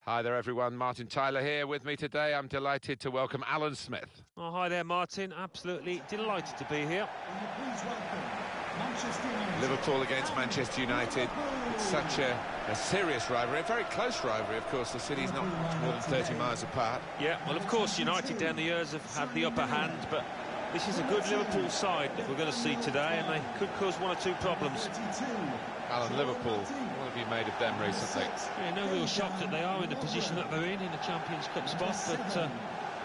Hi there everyone, Martin Tyler here with me today. I'm delighted to welcome Alan Smith. Oh, hi there Martin, absolutely delighted to be here. Liverpool against Manchester United. It's such a serious rivalry, a very close rivalry, of course. The city's not more than 30 miles apart. Yeah, well of course United down the years have had the upper hand, but this is a good Liverpool side that we're going to see today, and they could cause one or two problems. Alan, Liverpool, what have you made of them recently? Yeah, no real shock that they are in the position that they're in the Champions Cup spot, but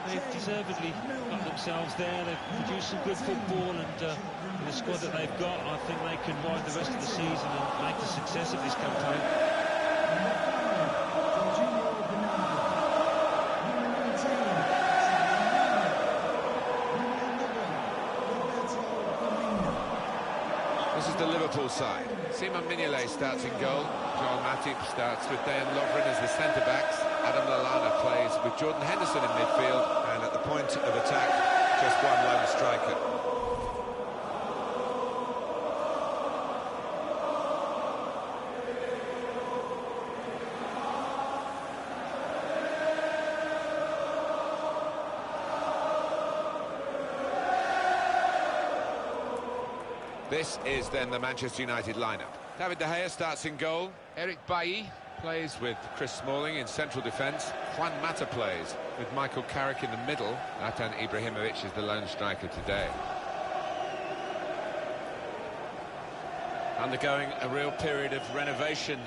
they've deservedly got themselves there. They've produced some good football, and with the squad that they've got, I think they can ride the rest of the season and make a success of this campaign. This is the Liverpool side. Simon Mignolet starts in goal. Joel Matip starts with Dejan Lovren as the centre-backs. Adam Lallana plays with Jordan Henderson in midfield. And at the point of attack, just one lone striker. This is then the Manchester United lineup. David De Gea starts in goal. Eric Bailly plays with Chris Smalling in central defence. Juan Mata plays with Michael Carrick in the middle. Zlatan Ibrahimovic is the lone striker today. Undergoing a real period of renovation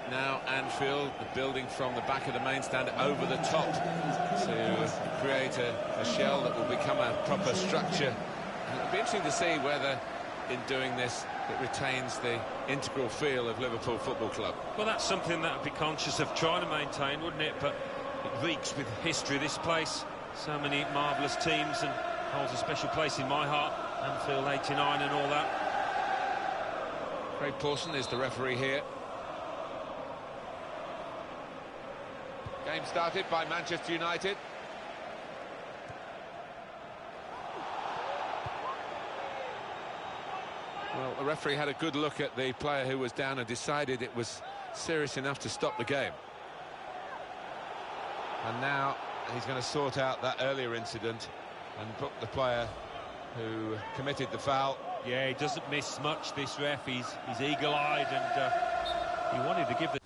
now, Anfield, the building from the back of the main stand over the top to create a shell that will become a proper structure. And it'll be interesting to see whether in doing this it retains the integral feel of Liverpool Football Club. Well, that's something that I'd be conscious of trying to maintain, wouldn't it? But it reeks with history, this place. So many marvellous teams, and holds a special place in my heart. Anfield 89 and all that. Craig Pawson is the referee here. Game started by Manchester United. Well, the referee had a good look at the player who was down and decided it was serious enough to stop the game. And now he's going to sort out that earlier incident and book the player who committed the foul. Yeah, he doesn't miss much, this ref. He's eagle-eyed, and he wanted to give the...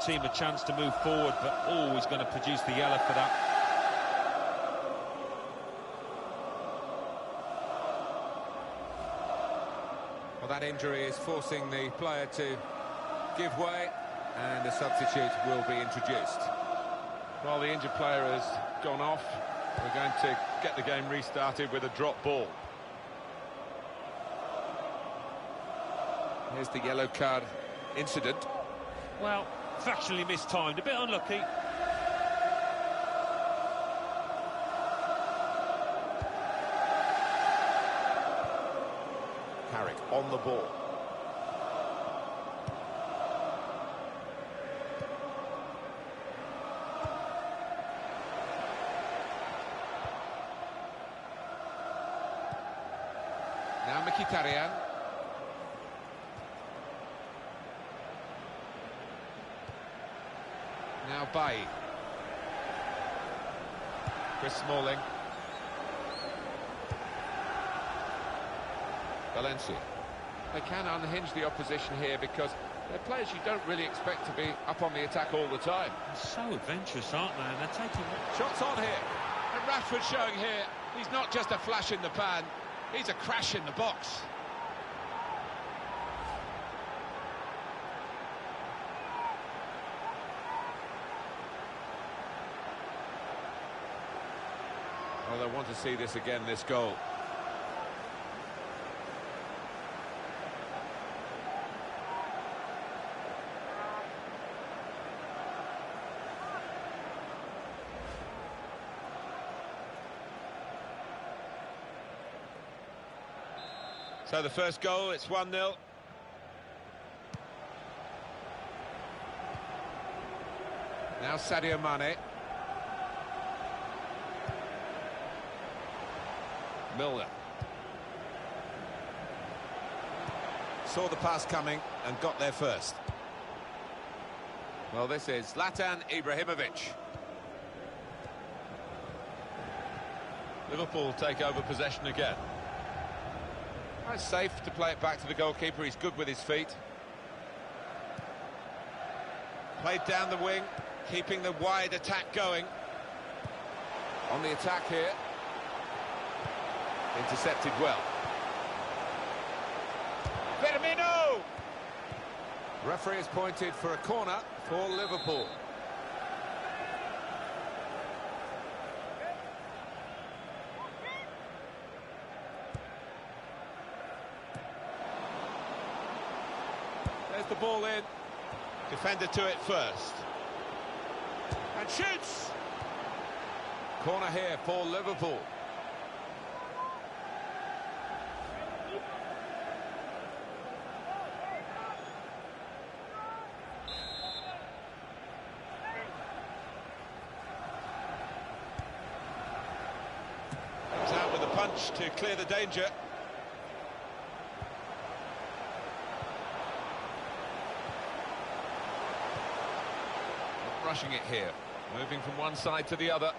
team a chance to move forward, but always going to produce the yellow for that. Well, that injury is forcing the player to give way, and a substitute will be introduced. Well, the injured player has gone off. We're going to get the game restarted with a drop ball. Here's the yellow card incident. Well, factually mistimed, a bit unlucky. Carrick on the ball. Now Mkhitaryan. Now Bailly. Chris Smalling. Valencia. They can unhinge the opposition here because They're players you don't really expect to be up on the attack all the time. They're so adventurous, aren't they? And they're taking... Shots on here. And Rashford showing here, he's not just a flash in the pan, he's a crash in the box. Well, they want to see this again, this goal. So the first goal, it's 1-0. Now Sadio Mane. Milner. Saw the pass coming and got there first. Well, this is Zlatan Ibrahimovic. Liverpool take over possession again. It's safe to play it back to the goalkeeper. He's good with his feet. Played down the wing, keeping the wide attack going. On the attack here. Intercepted well. Firmino! Referee has pointed for a corner for Liverpool. There's the ball in. Defender to it first. And shoots! Corner here for Liverpool. Comes out with a punch to clear the danger. Rushing it here, moving from one side to the other.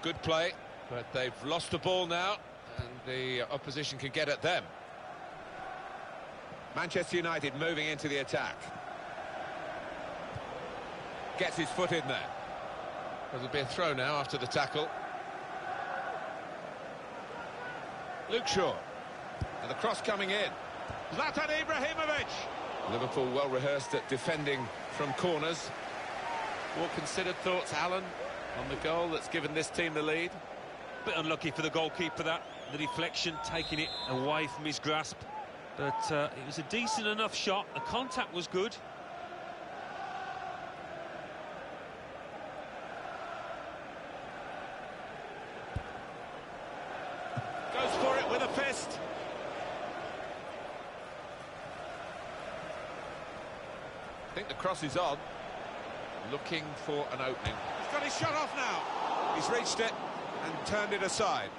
Good play, but they've lost the ball now, and the opposition can get at them. Manchester United moving into the attack. Gets his foot in there. There'll be a throw now after the tackle. Luke Shaw. And the cross coming in. Zlatan Ibrahimovic! Liverpool well rehearsed at defending from corners. More considered thoughts, Alan, on the goal that's given this team the lead? Bit unlucky for the goalkeeper, that. The deflection, taking it away from his grasp. But it was a decent enough shot. The contact was good. Goes for it with a fist. I think the cross is on. Looking for an opening. He's got his shot off now. He's reached it and turned it aside.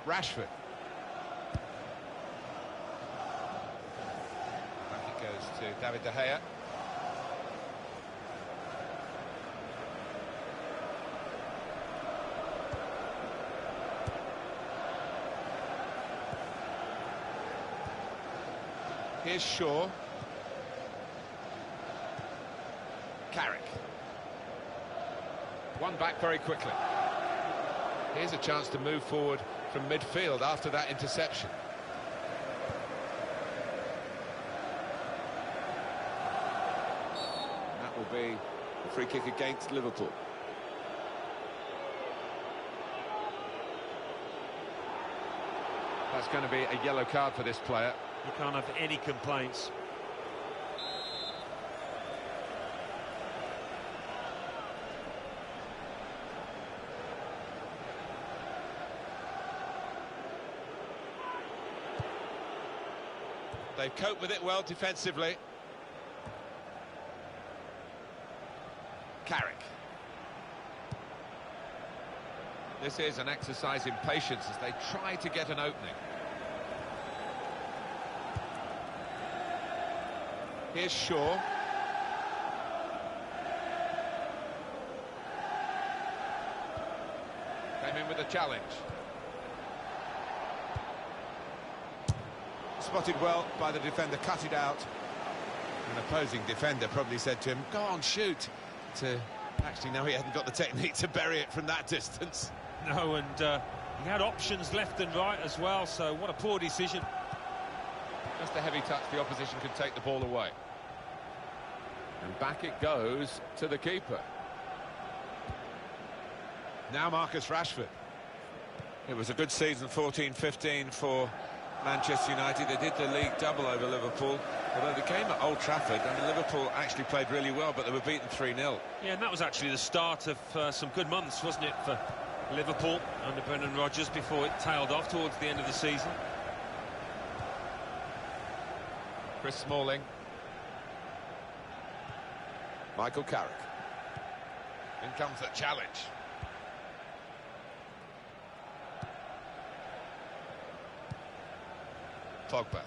Rashford. Back it goes to David De Gea. Here's Shaw. Carrick. One back very quickly. Here's a chance to move forward from midfield after that interception. That will be a free kick against Liverpool. That's going to be a yellow card for this player. You can't have any complaints. They've coped with it well defensively. Carrick. This is an exercise in patience as they try to get an opening. Here's Shaw. Came in with a challenge. Spotted well by the defender, cut it out. An opposing defender probably said to him, go on, shoot. Actually, no, he hadn't got the technique to bury it from that distance. No, and he had options left and right as well, so what a poor decision. Just a heavy touch, the opposition could take the ball away. And back it goes to the keeper. Now Marcus Rashford. It was a good season, 14-15 for Manchester United. They did the league double over Liverpool. Although the game at Old Trafford, I mean, Liverpool actually played really well, but they were beaten 3-0. Yeah, and that was actually the start of some good months, wasn't it, for Liverpool under Brendan Rodgers before it tailed off towards the end of the season. Chris Smalling. Michael Carrick. In comes the challenge. Pogba.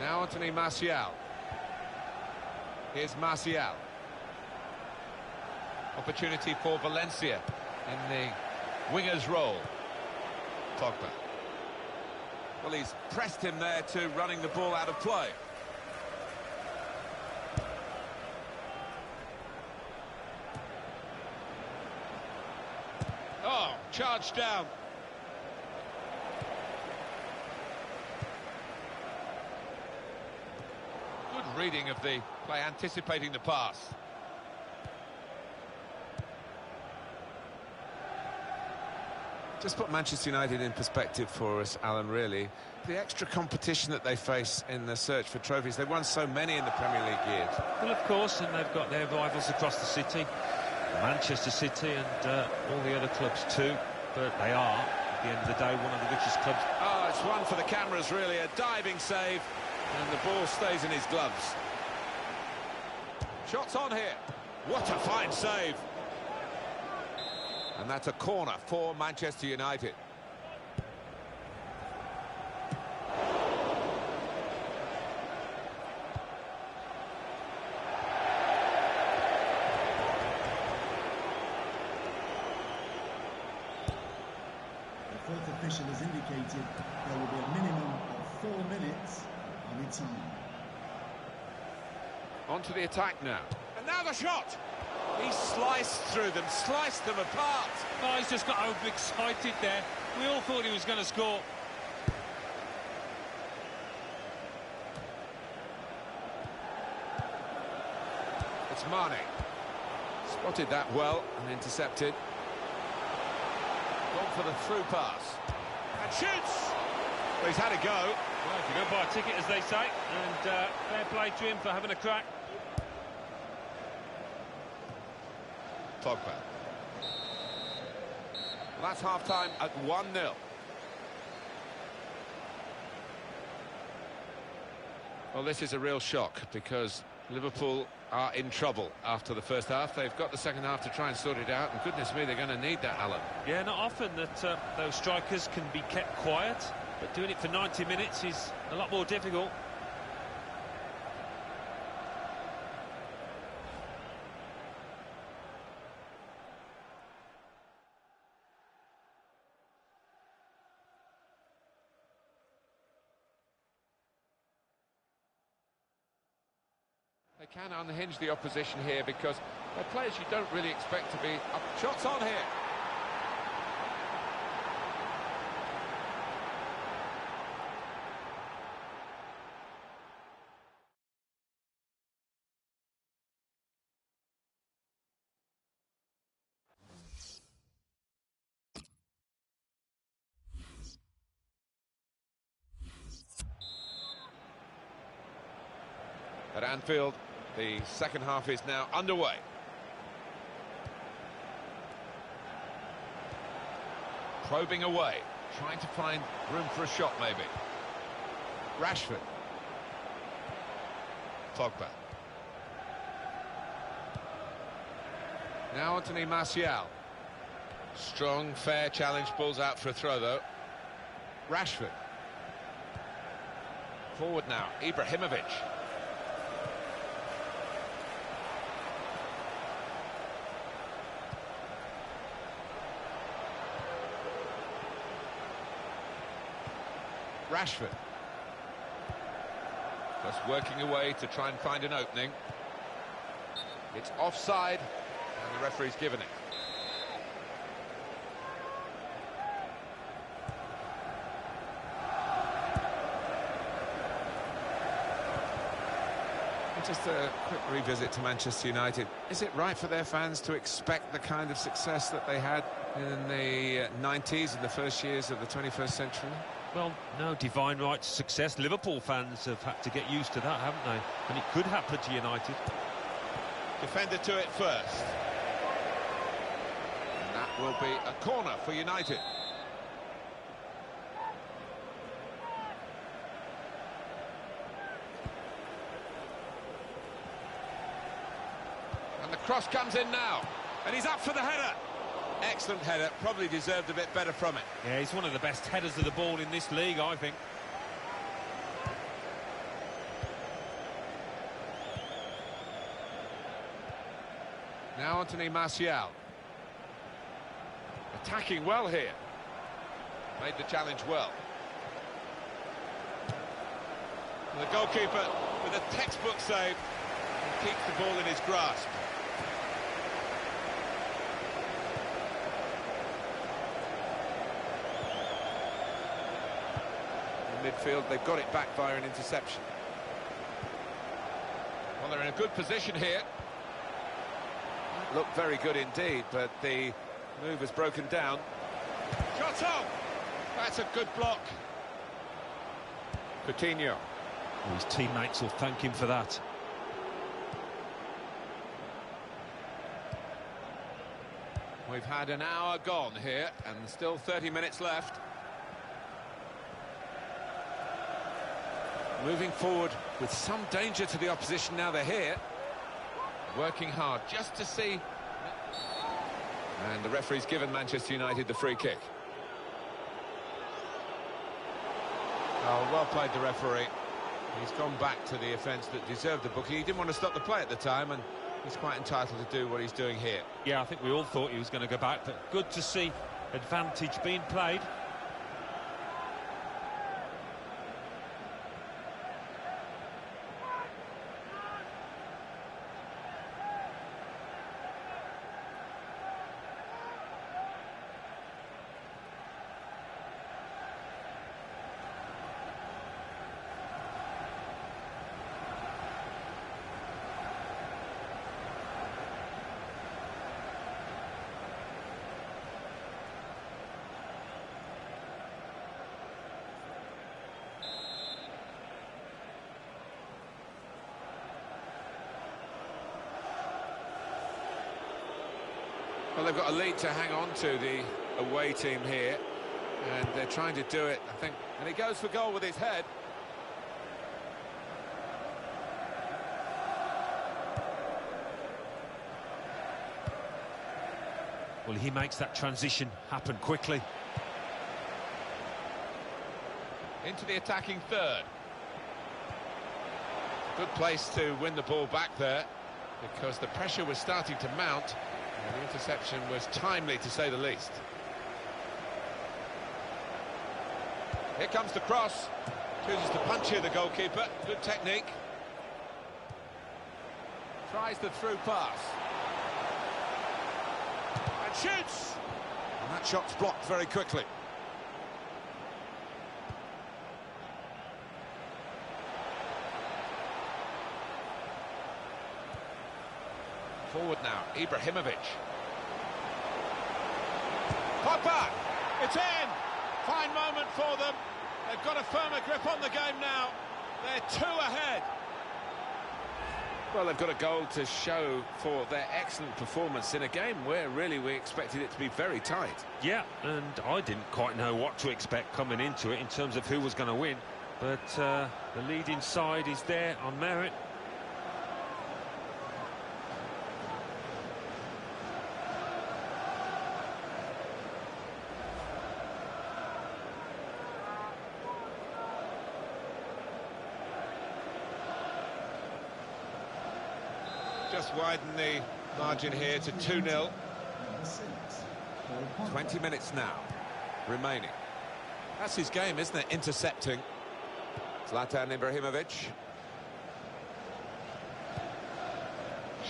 Now Anthony Martial. Here's Martial. Opportunity for Valencia in the winger's role. Pogba. Well, he's pressed him there to running the ball out of play. Oh, charged down. Good reading of the play, anticipating the pass. Just put Manchester United in perspective for us, Alan, really. The extra competition that they face in the search for trophies. They've won so many in the Premier League years. Well, of course, and they've got their rivals across the city. Manchester City and all the other clubs too. But they are, at the end of the day, one of the richest clubs. Oh, it's one for the cameras, really. A diving save. And the ball stays in his gloves. Shots on here. What a fine save. And that's a corner for Manchester United. The fourth official has indicated there will be a minimum of 4 minutes of added time. On to the attack now. And now the shot! He sliced through them, sliced them apart. Oh, he's just got overexcited there. We all thought he was going to score. It's Mane. Spotted that well and intercepted. Gone for the through pass. And shoots! Well, he's had a go. Well, if you don't buy a ticket, as they say, and fair play to him for having a crack. Pogba. Well, that's half-time at 1-0. Well, this is a real shock because Liverpool are in trouble after the first half. They've got the second half to try and sort it out, and goodness me, they're going to need that, Alan. Yeah, not often that those strikers can be kept quiet, but doing it for 90 minutes is a lot more difficult. They can unhinge the opposition here because they're players you don't really expect to be up. Shots on here. At Anfield, the second half is now underway. Probing away, trying to find room for a shot maybe. Rashford. Pogba. Now Anthony Martial. Strong, fair challenge, balls out for a throw though. Rashford. Forward now, Ibrahimovic. Rashford. Just working away to try and find an opening. It's offside, and the referee's given it. Just a quick revisit to Manchester United. Is it right for their fans to expect the kind of success that they had in the 90s and the first years of the 21st century? Well, no divine right to success. Liverpool fans have had to get used to that, haven't they? And it could happen to United. Defender to it first. And that will be a corner for United. And the cross comes in now. And he's up for the header. Excellent header, probably deserved a bit better from it. Yeah, he's one of the best headers of the ball in this league, I think. Now Anthony Martial. Attacking well here. Made the challenge well. And the goalkeeper with a textbook save and keeps the ball in his grasp. Midfield, they've got it back via an interception. Well, they're in a good position here. Looked very good indeed, but the move has broken down. Shot on! That's a good block. Coutinho. Well, his teammates will thank him for that. We've had an hour gone here, and still 30 minutes left. Moving forward with some danger to the opposition now they're here. Working hard just to see. And the referee's given Manchester United the free kick. Oh, well played, the referee. He's gone back to the offence that deserved the booking. He didn't want to stop the play at the time, and he's quite entitled to do what he's doing here. Yeah, I think we all thought he was going to go back, but good to see advantage being played. Well, they've got a lead to hang on to, the away team here, and they're trying to do it, I think, and he goes for goal with his head. Well, he makes that transition happen quickly. Into the attacking third. Good place to win the ball back there, because the pressure was starting to mount. And the interception was timely, to say the least. Here comes the cross. Chooses to punch here, the goalkeeper. Good technique. Tries the through pass. And shoots! And that shot's blocked very quickly. Forward now, Ibrahimovic. Pogba! It's in! Fine moment for them. They've got a firmer grip on the game now. They're 2 ahead. Well, they've got a goal to show for their excellent performance in a game where really we expected it to be very tight. Yeah, and I didn't quite know what to expect coming into it in terms of who was going to win. But the leading side is there on merit. Just widen the margin here to 2-0. Number 6, Paul Pogba. 20 minutes now remaining. That's his game, isn't it? Intercepting. Zlatan Ibrahimovic.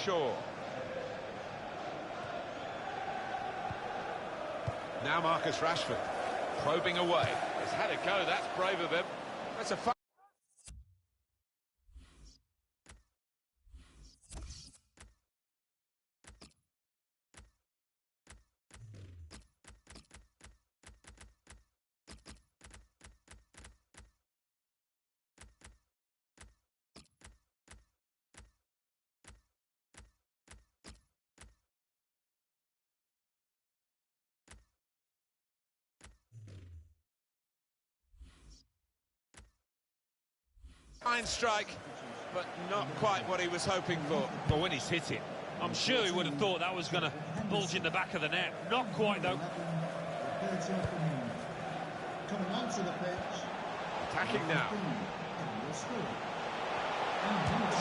Shaw. Now Marcus Rashford. Probing away. He's had a go, that's brave of him. That's a fun. Fine strike, but not quite what he was hoping for. But when he's hit it, I'm sure he would have thought that was going to bulge in the back of the net. Not quite, though. Coming onto the pitch. Attacking now.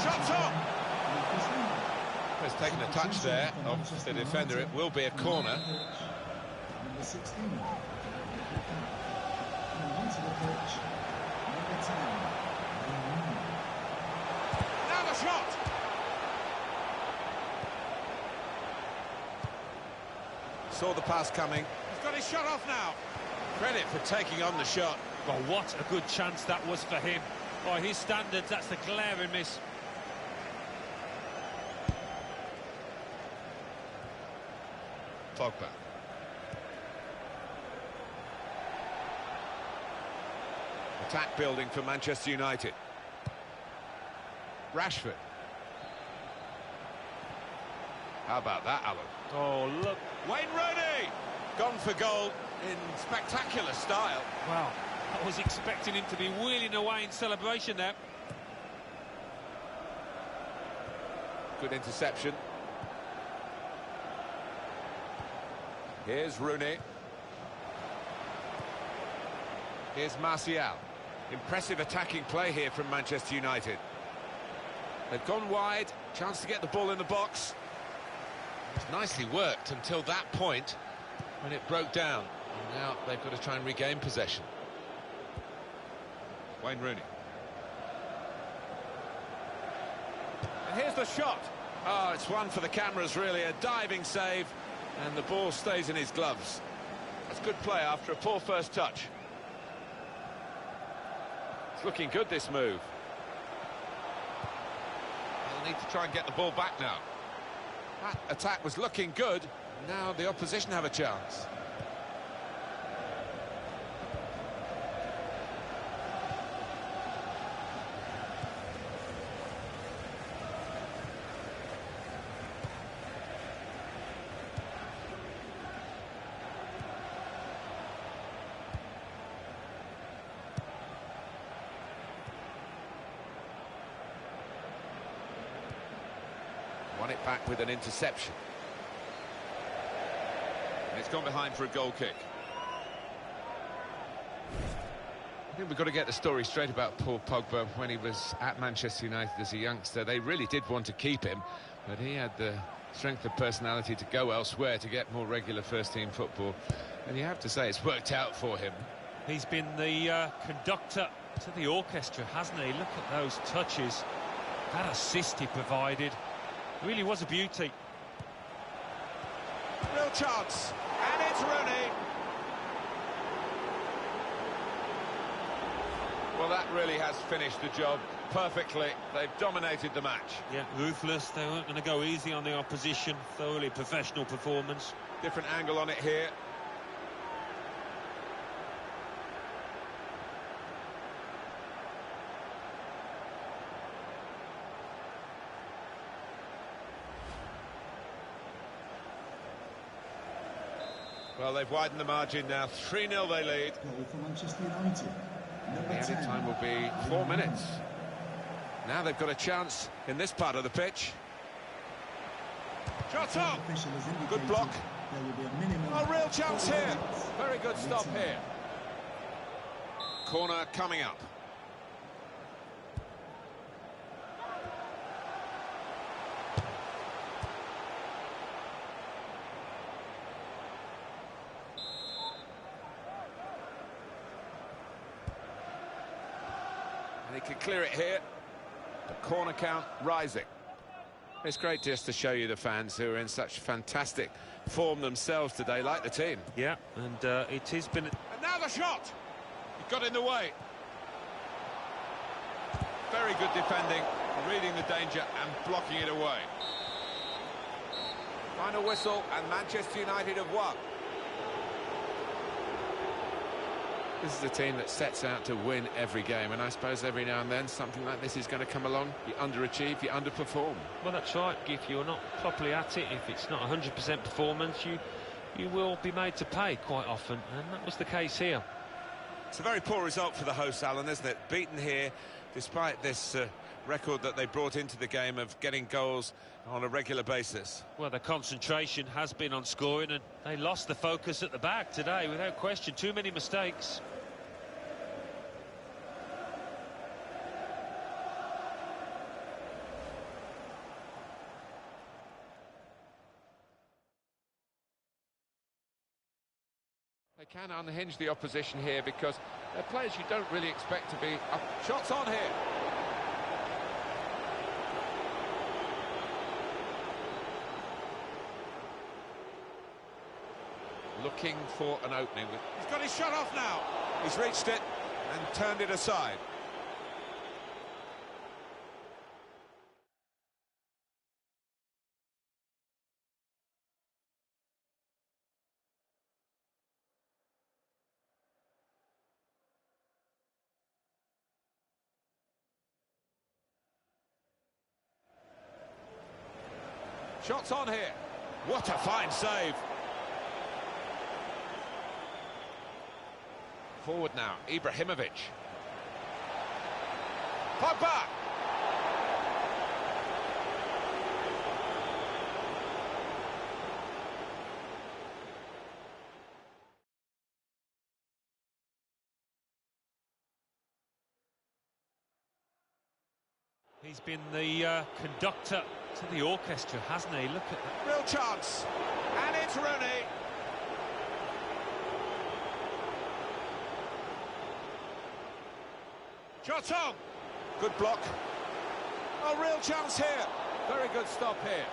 Shot on! Has taken a touch there of the defender. It will be a corner. Number 16. Coming onto the pitch. Number 10. Now the shot! Saw the pass coming. He's got his shot off now. Credit for taking on the shot. Well, what a good chance that was for him. By his standards, that's a glaring miss. Pogba. Attack building for Manchester United. Rashford. How about that, Alan? Oh, look. Wayne Rooney! Gone for goal in spectacular style. Wow, I was expecting him to be wheeling away in celebration there. Good interception. Here's Rooney. Here's Martial. Impressive attacking play here from Manchester United. They've gone wide, chance to get the ball in the box. It's nicely worked until that point when it broke down. And now they've got to try and regain possession. Wayne Rooney. And here's the shot. Oh, it's one for the cameras, really. A diving save, and the ball stays in his gloves. That's good play after a poor first touch. It's looking good, this move. They'll need to try and get the ball back now. That attack was looking good. Now the opposition have a chance. Won it back with an interception. And it's gone behind for a goal kick. I think we've got to get the story straight about Paul Pogba. When he was at Manchester United as a youngster, they really did want to keep him, but he had the strength of personality to go elsewhere to get more regular first-team football. And you have to say it's worked out for him. He's been the conductor to the orchestra, hasn't he? Look at those touches. That assist he provided really was a beauty. Real chance, and it's Rooney. Well, that really has finished the job perfectly. They've dominated the match. Yeah, ruthless. They weren't going to go easy on the opposition. Thoroughly professional performance. Different angle on it here. Well, they've widened the margin now. 3-0 they lead. Goal for Manchester United. The Number added 10. time will be 4 minutes. Now they've got a chance in this part of the pitch. Shot up! Official has indicated Good block. There will be a minimum A real of chance 4 here. minutes. Very good stop Waiting. here. Corner coming up. could clear it here. The corner count rising. It's great just to show you the fans who are in such fantastic form themselves today, like the team. Yeah, and it has been... And now the shot! He got in the way. Very good defending, reading the danger and blocking it away. Final whistle, and Manchester United have won. This is a team that sets out to win every game, and I suppose every now and then something like this is going to come along. You underachieve, you underperform. Well, that's right. If you're not properly at it, if it's not 100% performance, you will be made to pay quite often, and that was the case here. It's a very poor result for the hosts, Alan, isn't it? Beaten here, despite this record that they brought into the game of getting goals on a regular basis. Well, their concentration has been on scoring, and they lost the focus at the back today, without question. Too many mistakes. They can unhinge the opposition here because they're players you don't really expect to be up. Shots on here. Looking for an opening. He's got his shot off now. He's reached it and turned it aside. Shots on here. What a fine save. Forward now, Ibrahimovic. Pogba! He's been the conductor to the orchestra, hasn't he? Look at that. Real chance. And it's Rooney. Shots on. Good block. Oh, real chance here. Very good stop here.